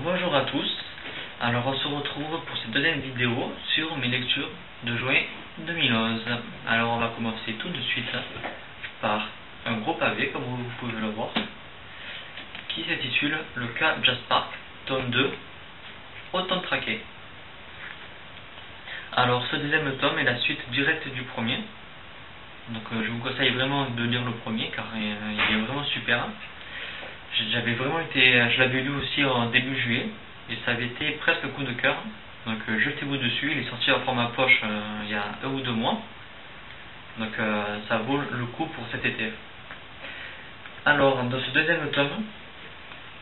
Bonjour à tous, alors on se retrouve pour cette deuxième vidéo sur mes lectures de juin 2011. Alors on va commencer tout de suite par un gros pavé, comme vous pouvez le voir, qui s'intitule Le cas Jaspark, tome 2, Autant traqué. Alors ce deuxième tome est la suite directe du premier, donc je vous conseille vraiment de lire le premier car il est vraiment super. Je l'avais lu aussi en début juillet et ça avait été presque un coup de cœur. Donc jetez-vous dessus, il est sorti en format poche il y a 1 ou 2 mois. Donc ça vaut le coup pour cet été. Alors dans ce deuxième tome,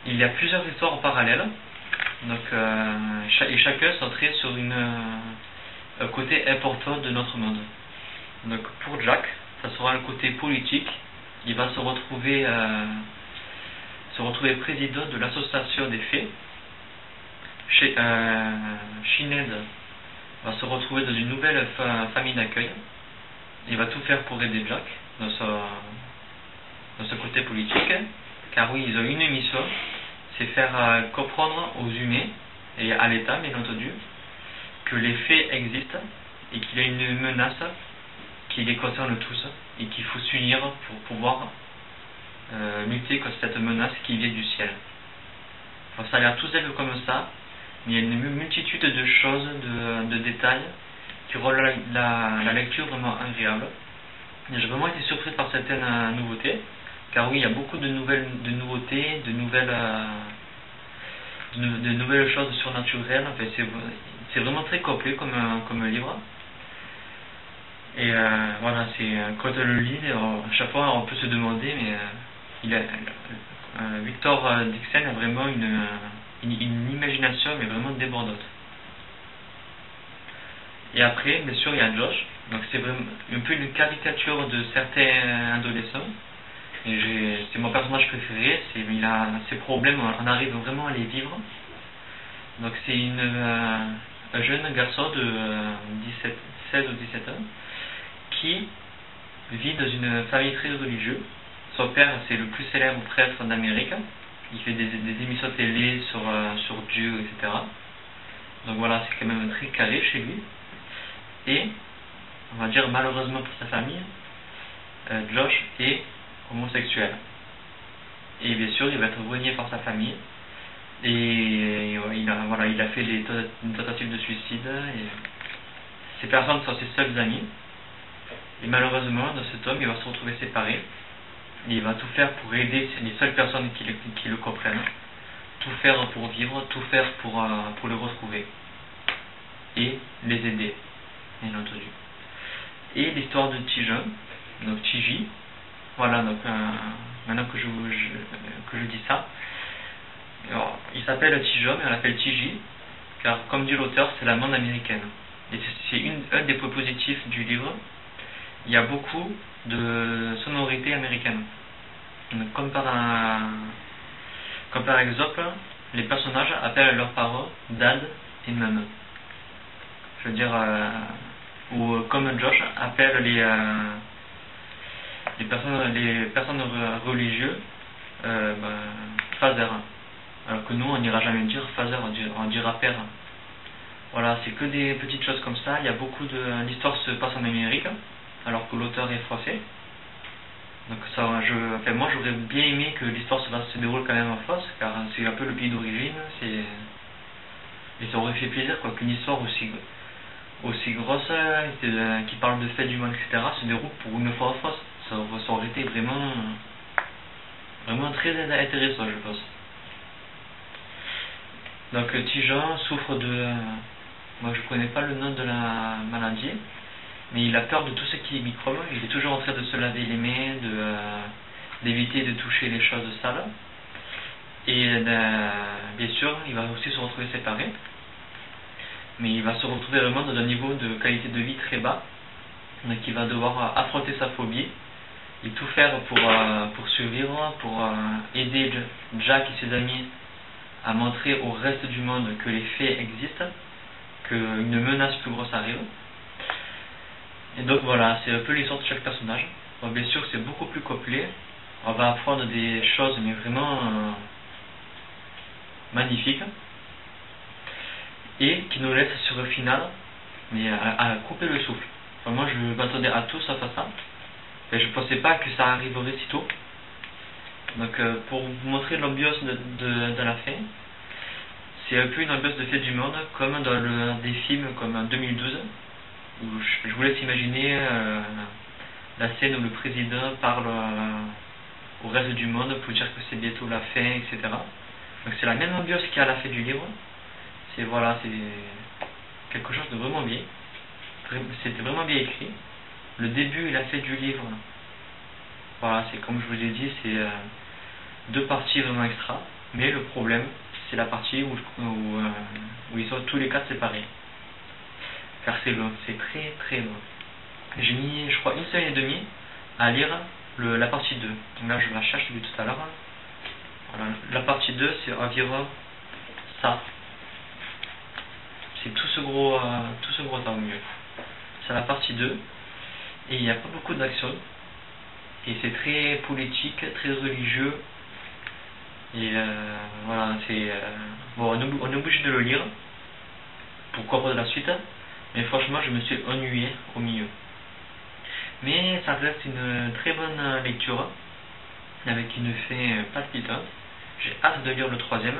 il y a plusieurs histoires en parallèle. Donc et chacun centré sur un côté important de notre monde. Donc pour Jack, ça sera le côté politique. Il va se retrouver président de l'association des fées. Sinead va se retrouver dans une nouvelle famille d'accueil. Il va tout faire pour aider Jack dans ce côté politique, car oui, ils ont une mission, c'est faire comprendre aux humains et à l'État bien entendu que les fées existent et qu'il y a une menace qui les concerne tous et qu'il faut s'unir pour pouvoir lutter contre cette menace qui vient du ciel. Alors, ça a l'air tout simple comme ça, mais il y a une multitude de choses, de détails qui rendent la lecture vraiment agréable. J'ai vraiment été surpris par certaines nouveautés, car oui, il y a beaucoup de nouveautés, de nouvelles choses surnaturelles. Enfin, c'est vraiment très complet comme livre. Et voilà, quand on le lit, à chaque fois on peut se demander, mais Victor Dixon a vraiment une imagination mais vraiment débordante. Et après, bien sûr, il y a Josh. Donc c'est vraiment un peu une caricature de certains adolescents. Et c'est mon personnage préféré. Il a ses problèmes, on arrive vraiment à les vivre. Donc c'est un jeune garçon de 16 ou 17 ans qui vit dans une famille très religieuse. Son père, c'est le plus célèbre prêtre d'Amérique. Il fait des émissions télé sur Dieu, etc. Donc voilà, c'est quand même très carré chez lui. Et, on va dire malheureusement pour sa famille, Josh est homosexuel. Et bien sûr, il va être renié par sa famille. Et il a fait une tentative de suicide. Et ces personnes sont ses seuls amis. Et malheureusement, dans ce tome, il va se retrouver séparé. Et il va tout faire pour aider les seules personnes qui le comprennent. Tout faire pour vivre, tout faire pour le retrouver. Et les aider, bien entendu. Et l'histoire de Tijon, donc Tiji. Voilà, donc maintenant que je dis ça. Alors, il s'appelle Tijon, mais on l'appelle Tiji, car comme dit l'auteur, c'est la monde américaine. Et c'est un des points positifs du livre. Il y a beaucoup de sonorités américaines. Comme par exemple, les personnages appellent leurs parents Dad et Mum. Je veux dire, ou comme Josh appelle les personnes religieuses Father. Alors que nous, on n'ira jamais dire Father, on dira Père. Voilà, c'est que des petites choses comme ça. Il y a beaucoup l'histoire se passe en Amérique, alors que l'auteur est français. Donc moi j'aurais bien aimé que l'histoire se déroule quand même en France, car c'est un peu le pays d'origine, et ça aurait fait plaisir qu'une histoire aussi grosse, qui parle de faits du monde, etc., se déroule pour une fois en France. Ça aurait été vraiment très intéressant, je pense. Donc Tijon souffre moi je connais pas le nom de la maladie, mais il a peur de tout ce qui est microbe. Il est toujours en train de se laver les mains, d'éviter de toucher les choses sales. Et bien sûr, il va aussi se retrouver séparé. Mais il va se retrouver vraiment dans un niveau de qualité de vie très bas. Donc il va devoir affronter sa phobie et tout faire pour survivre, pour aider Jack et ses amis à montrer au reste du monde que les faits existent, qu'une menace plus grosse arrive. Et donc voilà, c'est un peu l'histoire de chaque personnage. Donc bien sûr c'est beaucoup plus complet. On va apprendre des choses mais vraiment magnifiques. et qui nous laisse sur le final, mais à couper le souffle. Enfin, moi je m'attendais à tout sauf à ça, et je pensais pas que ça arriverait si tôt. Donc pour vous montrer l'ambiance de la fin, c'est un peu une ambiance de fête du monde, comme dans des films comme 2012, où je vous laisse imaginer la scène où le président parle au reste du monde pour dire que c'est bientôt la fin, etc. Donc c'est la même ambiance qu'il y a à la fin du livre. C'est voilà, c'est quelque chose de vraiment bien. C'était vraiment bien écrit. Le début et la fin du livre, voilà, c'est comme je vous ai dit, c'est deux parties vraiment extra. Mais le problème, c'est la partie où ils sont tous les quatre séparés. Car c'est long, c'est très très long. J'ai mis, je crois, une semaine et demie à lire la partie 2. Donc là, je la cherche depuis tout à l'heure. Voilà. La partie 2, c'est environ ça. C'est tout ce gros temps au milieu. C'est la partie 2. Et il n'y a pas beaucoup d'action. Et c'est très politique, très religieux. Et voilà, c'est... bon, on est obligé de le lire pour comprendre la suite. Mais franchement, je me suis ennuyé au milieu. Mais ça reste une très bonne lecture, avec une fin palpitante. J'ai hâte de lire le troisième.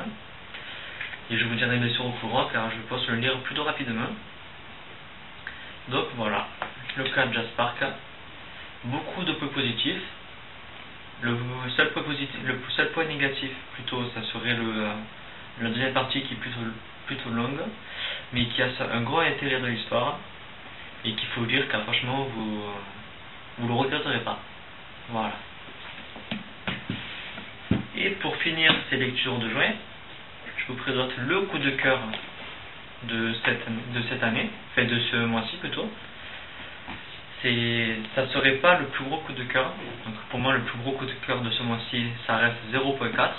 Et je vous tiendrai bien sûr au courant, car je pense le lire plutôt rapidement. Donc voilà, le cas de Jaspark. Beaucoup de points positifs. Le seul point négatif, plutôt, ça serait la deuxième partie qui est plutôt longue, mais qui a un grand intérêt dans l'histoire, et qu'il faut lire, car franchement, vous le regretterez pas. Voilà. Et pour finir ces lectures de juin, je vous présente le coup de cœur de cette année, enfin de ce mois-ci plutôt. Ça serait pas le plus gros coup de cœur. Donc pour moi, le plus gros coup de cœur de ce mois-ci, ça reste 0.4,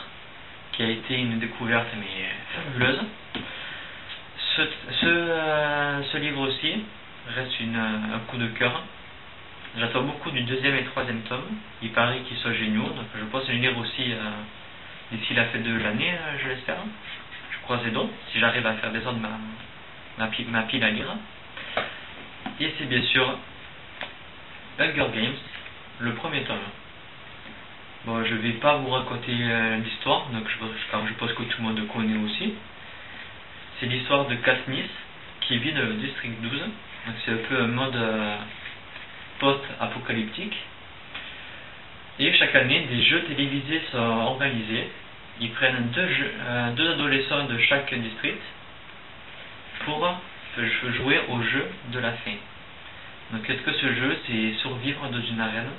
qui a été une découverte mais fabuleuse. Ce livre aussi reste un coup de cœur. J'attends beaucoup du deuxième et troisième tome. Il paraît qu'ils sont géniaux, donc je pense le lire aussi d'ici la fin de l'année, je l'espère. Je croise les doigts, si j'arrive à faire descendre ma pile à lire. Et c'est bien sûr Hunger Games, le premier tome. Bon, je vais pas vous raconter l'histoire, car je pense que tout le monde connaît aussi. C'est l'histoire de Katniss qui vit dans le district 12. Donc c'est un peu un monde post-apocalyptique. Et chaque année, des jeux télévisés sont organisés. Ils prennent deux adolescents de chaque district pour jouer au jeu de la fin. Donc qu'est-ce que ce jeu? C'est survivre dans une arène,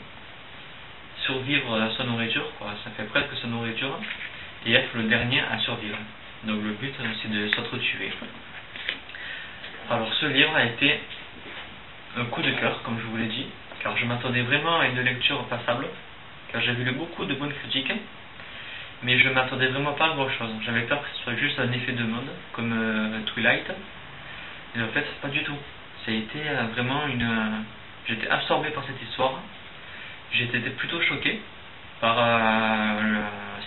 survivre sans nourriture, quoi. Ça fait presque sans nourriture, et être le dernier à survivre. Donc le but, c'est de s'entretuer. Alors ce livre a été un coup de cœur, comme je vous l'ai dit, car je m'attendais vraiment à une lecture passable, car j'avais lu beaucoup de bonnes critiques, mais je m'attendais vraiment pas à grand chose. J'avais peur que ce soit juste un effet de mode, comme Twilight, et en fait pas du tout. Ça a été vraiment j'étais absorbé par cette histoire. J'étais plutôt choqué par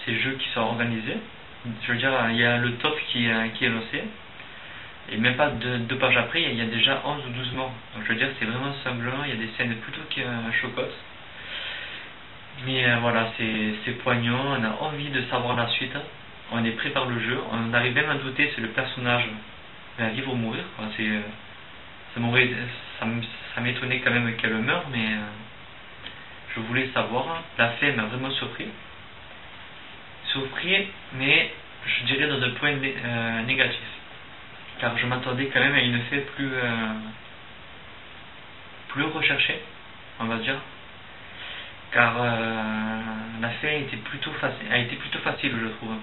ces jeux qui sont organisés. Je veux dire, il y a le top qui est lancé, et même pas deux pages après, il y a déjà 11 ou 12 morts. Donc je veux dire, c'est vraiment sanglant, il y a des scènes plutôt choquantes. Mais voilà, c'est poignant, on a envie de savoir la suite, on est prêt par le jeu, on arrive même à douter si le personnage va vivre ou mourir. Ça m'étonnait quand même qu'elle meure, mais je voulais savoir. La fin m'a vraiment surpris, mais je dirais dans un point négatif, car je m'attendais quand même à une fin plus recherchée, on va dire, car la fin a été plutôt facile, je trouve.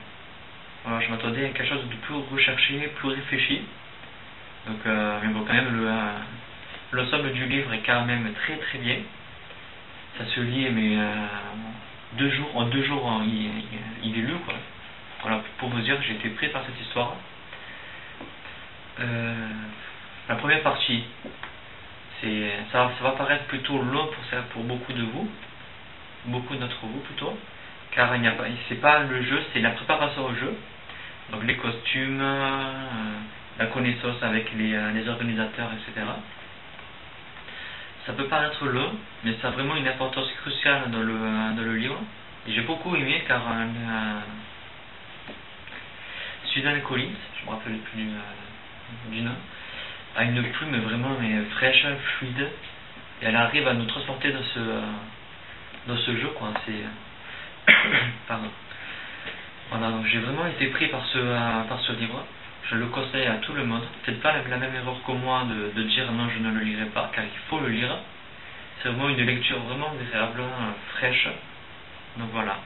Alors, je m'attendais à quelque chose de plus recherché, plus réfléchi. Donc, mais bon, quand même, l'ensemble du livre est quand même très très bien. Ça se lit, mais en 2 jours, il est lu, quoi. Voilà, pour vous dire que j'ai été pris par cette histoire. La première partie, ça va paraître plutôt long pour beaucoup de vous, beaucoup d'entre vous plutôt, car c'est pas le jeu, c'est la préparation au jeu. Donc les costumes, la connaissance avec les organisateurs, etc. Ça peut paraître long, mais ça a vraiment une importance cruciale dans le livre. Et j'ai beaucoup aimé car Susan Collins, je me rappelle plus du nom, a une plume vraiment fraîche, fluide, et elle arrive à nous transporter dans ce jeu, quoi. Pardon. Voilà, donc j'ai vraiment été pris par ce livre. Je le conseille à tout le monde. Faites pas la même erreur que moi de dire non, je ne le lirai pas, car il faut le lire. C'est vraiment une lecture vraiment agréable, fraîche. Donc voilà,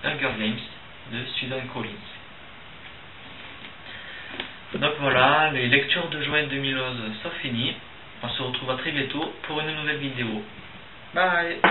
Hunger Games de Susan Collins. Donc voilà, les lectures de juin 2011 sont finies. On se retrouve à très bientôt pour une nouvelle vidéo. Bye!